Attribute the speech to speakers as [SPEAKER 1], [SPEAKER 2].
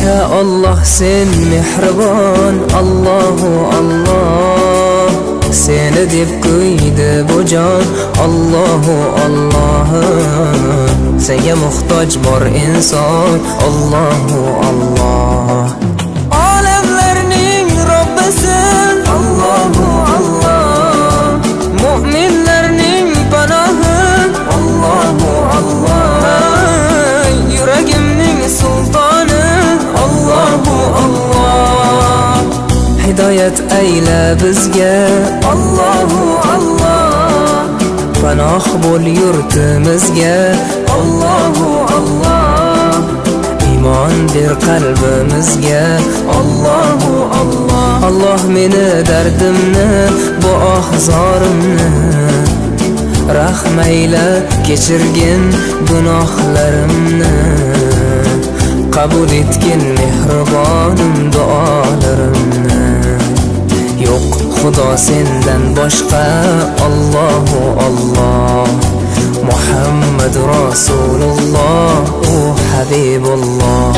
[SPEAKER 1] Ya Allah sen mehribon, Allahu Allah. Seni deb kuydi bu jon, Allahu Allah. Senga muhtoj bor inson, Allahu Allah. Olamlarning Robbisin, Allahu Allah. Mu'minlarning panohi, Allahu Allah. Yuragimning sultoni, Allahu Allah. Hidoyat ayla bizga, Allahu Allah. Panoh bo'l yurtimizga, Allahu Allah. Iymon ber qalbimizga, Allahu Allah. Allah meni dardimni, bu ohzorimni rahmayla kechirgin gunohlarimni. Qabul etgin mehribonim duolarimni. Yo'q Xudo sendan boshqa, Allahu Allah. Muhammad Rasululloh, u Habibulloh.